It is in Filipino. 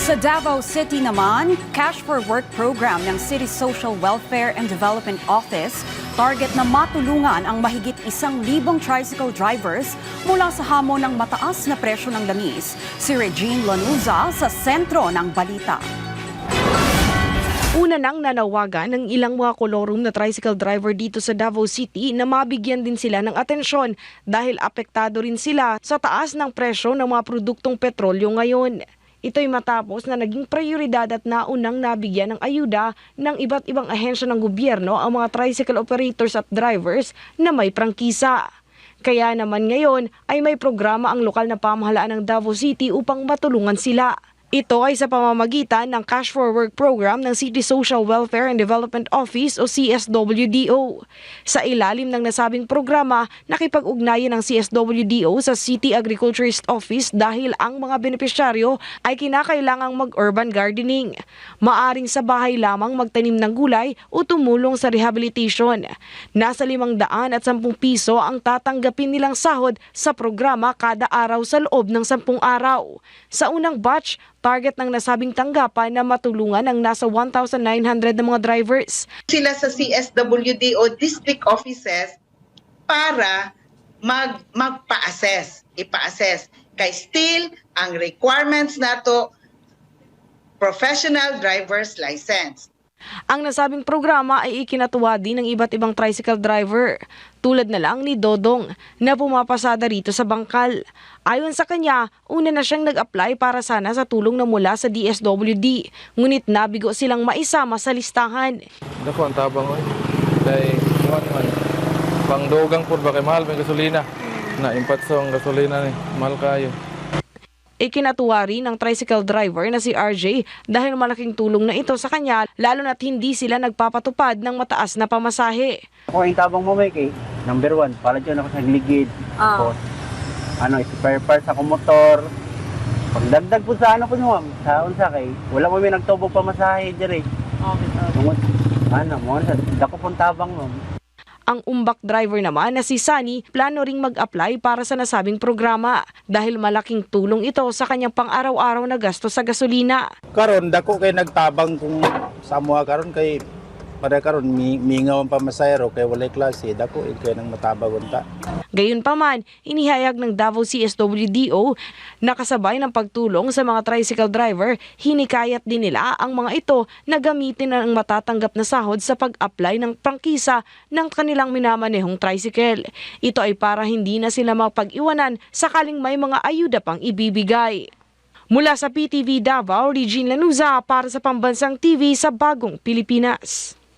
Sa Davao City naman, Cash for Work program ng City Social Welfare and Development Office target na matulungan ang mahigit 1,000 tricycle drivers mula sa hamon ng mataas na presyo ng langis. Si Regine Lanuza sa sentro ng balita. Una nang nanawagan ng ilang mga kolorum na tricycle driver dito sa Davao City na mabigyan din sila ng atensyon dahil apektado rin sila sa taas ng presyo ng mga produktong petrolyo ngayon. Ito'y matapos na naging prioridad at naunang nabigyan ng ayuda ng iba't ibang ahensya ng gobyerno ang mga tricycle operators at drivers na may prangkisa. Kaya naman ngayon ay may programa ang lokal na pamahalaan ng Davao City upang matulungan sila. Ito ay sa pamamagitan ng Cash for Work program ng City Social Welfare and Development Office o CSWDO. Sa ilalim ng nasabing programa, nakipag-ugnayan ng CSWDO sa City Agriculturist Office dahil ang mga benepisyaryo ay kinakailangang mag-urban gardening. Maaring sa bahay lamang magtanim ng gulay o tumulong sa rehabilitation. Nasa 510 piso ang tatanggapin nilang sahod sa programa kada araw sa loob ng 10 araw. Sa unang batch, target ng nasabing tanggapan na matulungan ang nasa 1,900 na mga drivers. Sila sa CSWDO district offices para magpa-assess, ipa-assess. Kay still, ang requirements nato, professional driver's license. Ang nasabing programa ay ikinatuwa din ng iba't ibang tricycle driver, tulad na lang ni Dodong na pumapasada rito sa bangkal. Ayon sa kanya, una na siyang nag-apply para sana sa tulong na mula sa DSWD, ngunit nabigo silang maisama sa listahan. Dako ang tabang oy. Kay man pangdugang pud ba kay mahal may gasolina. Na impatso ang gasolina ni mahal kayo. Ikinatuwa rin ng tricycle driver na si RJ dahil malaking tulong na ito sa kanya lalo na't hindi sila nagpapatupad ng mataas na pamasahe. Ako yung tabang mo may kay number 1, para dyan ako sa ligid. Tapos, spare parts ako motor. Pagdagdag po sa ano po nyo, sa unsa kay, wala mo may nagtubog pamasahe dyan eh. Tungod, dako pong tabang mo. Ang umbak driver naman na si Sunny plano ring mag-apply para sa nasabing programa dahil malaking tulong ito sa kanyang pang-araw-araw na gasto sa gasolina. Karon dako kay nagtabang kung sa mga karon kay para karon mingaw ang pamasayro kay walay klase dako kay nang matabag unta. Gayunpaman, inihayag ng Davao CSWDO na kasabay ng pagtulong sa mga tricycle driver, hinikayat din nila ang mga ito na gamitin ang matatanggap na sahod sa pag-apply ng prangkisa ng kanilang minamanehong tricycle. Ito ay para hindi na sila mapag-iwanan sakaling may mga ayuda pang ibibigay. Mula sa PTV Davao, Regine Lanuza para sa Pambansang TV sa Bagong Pilipinas.